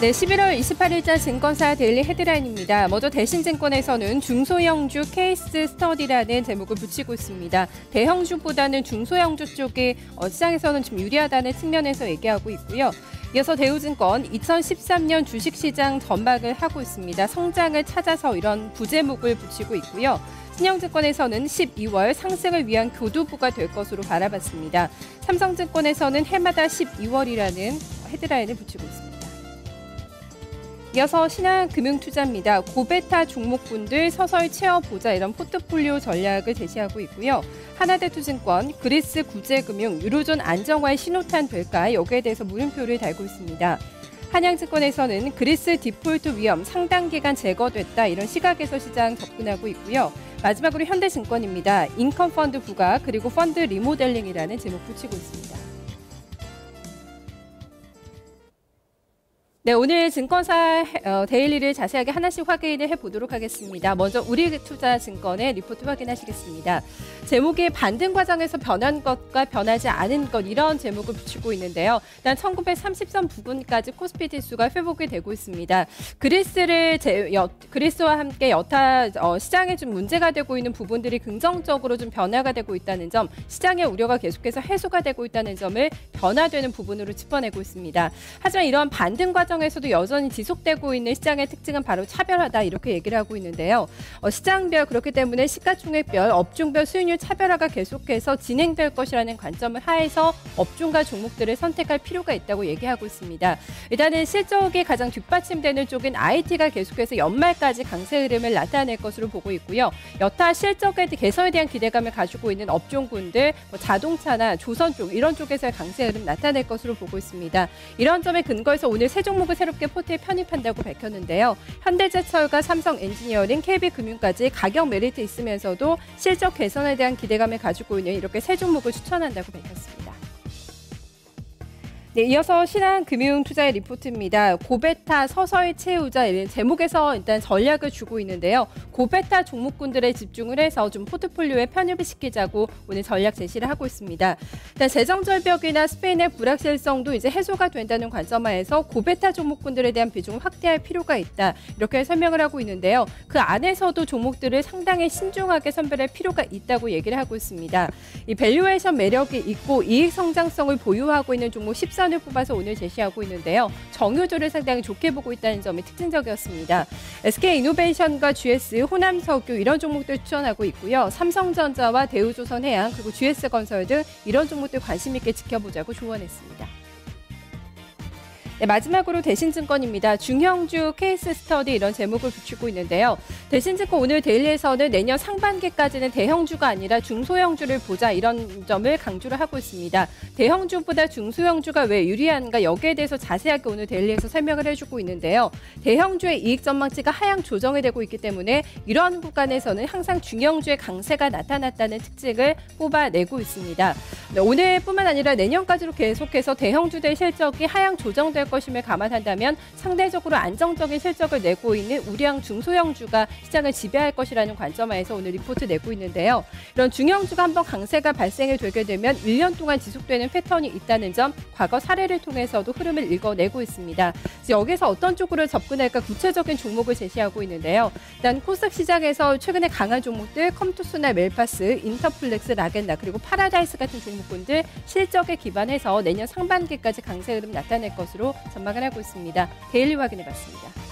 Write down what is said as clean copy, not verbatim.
네, 11월 28일자 증권사 데일리 헤드라인입니다. 먼저 대신증권에서는 중소형주 케이스 스터디라는 제목을 붙이고 있습니다. 대형주보다는 중소형주 쪽이 시장에서는 좀 유리하다는 측면에서 얘기하고 있고요. 이어서 대우증권 2013년 주식시장 전망을 하고 있습니다. 성장을 찾아서 이런 부제목을 붙이고 있고요. 신영증권에서는 12월 상승을 위한 교두보가 될 것으로 바라봤습니다. 삼성증권에서는 해마다 12월이라는 헤드라인을 붙이고 있습니다. 이어서 신한금융투자입니다. 고베타 종목군들 서서히 채워보자 이런 포트폴리오 전략을 제시하고 있고요. 하나대투증권, 그리스 구제금융, 유로존 안정화의 신호탄 될까 여기에 대해서 물음표를 달고 있습니다. 한양증권에서는 그리스 디폴트 위험 상당 기간 제거됐다 이런 시각에서 시장 접근하고 있고요. 마지막으로 현대증권입니다. 인컴펀드 부과 그리고 펀드 리모델링이라는 제목 붙이고 있습니다. 네, 오늘 증권사 데일리를 자세하게 하나씩 확인을 해보도록 하겠습니다. 먼저 우리투자증권의 리포트 확인하시겠습니다. 제목이 반등 과정에서 변한 것과 변하지 않은 것 이런 제목을 붙이고 있는데요. 일단 1930선 부근까지 코스피 지수가 회복이 되고 있습니다. 그리스와 함께 여타 시장에 좀 문제가 되고 있는 부분들이 긍정적으로 좀 변화가 되고 있다는 점, 시장의 우려가 계속해서 해소가 되고 있다는 점을 변화되는 부분으로 짚어내고 있습니다. 하지만 이러한 반등 과정에서도 여전히 지속되고 있는 시장의 특징은 바로 차별화다 이렇게 얘기를 하고 있는데요. 시장별 그렇기 때문에 시가총액별, 업종별 수익률 차별화가 계속해서 진행될 것이라는 관점을 하에서 업종과 종목들을 선택할 필요가 있다고 얘기하고 있습니다. 일단은 실적이 가장 뒷받침되는 쪽인 IT가 계속해서 연말까지 강세 흐름을 나타낼 것으로 보고 있고요. 여타 실적의 개선에 대한 기대감을 가지고 있는 업종군들, 자동차나 조선 쪽 이런 쪽에서의 강세 흐름 나타낼 것으로 보고 있습니다. 이런 점에 근거해서 오늘 세 종목을 새롭게 포트에 편입한다고 밝혔는데요. 현대제철과 삼성엔지니어링, KB금융까지 가격 메리트 있으면서도 실적 개선에 대한 기대감을 가지고 있는 이렇게 세 종목을 추천한다고 밝혔습니다. 네, 이어서 신한금융투자의 리포트입니다. 고베타 서서히 채우자 제목에서 일단 전략을 주고 있는데요. 고베타 종목군들에 집중을 해서 좀 포트폴리오에 편입을 시키자고 오늘 전략 제시를 하고 있습니다. 일단 재정절벽이나 스페인의 불확실성도 이제 해소가 된다는 관점하에서 고베타 종목군들에 대한 비중을 확대할 필요가 있다. 이렇게 설명을 하고 있는데요. 그 안에서도 종목들을 상당히 신중하게 선별할 필요가 있다고 얘기를 하고 있습니다. 이 밸류에이션 매력이 있고 이익 성장성을 보유하고 있는 종목 14 을 뽑아서 오늘 제시하고 있는데요. 정유주를 상당히 좋게 보고 있다는 점이 특징적이었습니다. SK이노베이션과 GS, 호남석유 이런 종목들 추천하고 있고요. 삼성전자와 대우조선해양 그리고 GS건설 등 이런 종목들 관심 있게 지켜보자고 조언했습니다. 네, 마지막으로 대신증권입니다. 중형주 케이스 스터디 이런 제목을 붙이고 있는데요. 대신증권 오늘 데일리에서는 내년 상반기까지는 대형주가 아니라 중소형주를 보자 이런 점을 강조를 하고 있습니다. 대형주보다 중소형주가 왜 유리한가 여기에 대해서 자세하게 오늘 데일리에서 설명을 해주고 있는데요. 대형주의 이익 전망치가 하향 조정이 되고 있기 때문에 이러한 구간에서는 항상 중형주의 강세가 나타났다는 특징을 뽑아내고 있습니다. 네, 오늘뿐만 아니라 내년까지도 계속해서 대형주들의 실적이 하향 조정될 것임을 감안한다면 상대적으로 안정적인 실적을 내고 있는 우량 중소형주가 시장을 지배할 것이라는 관점하에서 오늘 리포트 내고 있는데요. 이런 중형주가 한번 강세가 발생이 되게 되면 1년 동안 지속되는 패턴이 있다는 점 과거 사례를 통해서도 흐름을 읽어내고 있습니다. 여기서 어떤 쪽으로 접근할까 구체적인 종목을 제시하고 있는데요. 일단 코스닥 시장에서 최근에 강한 종목들 컴투스나 멜파스, 인터플렉스, 라겐나 그리고 파라다이스 같은 종목군들 실적에 기반해서 내년 상반기까지 강세 흐름 나타낼 것으로 전망을 하고 있습니다. 데일리 확인해봤습니다.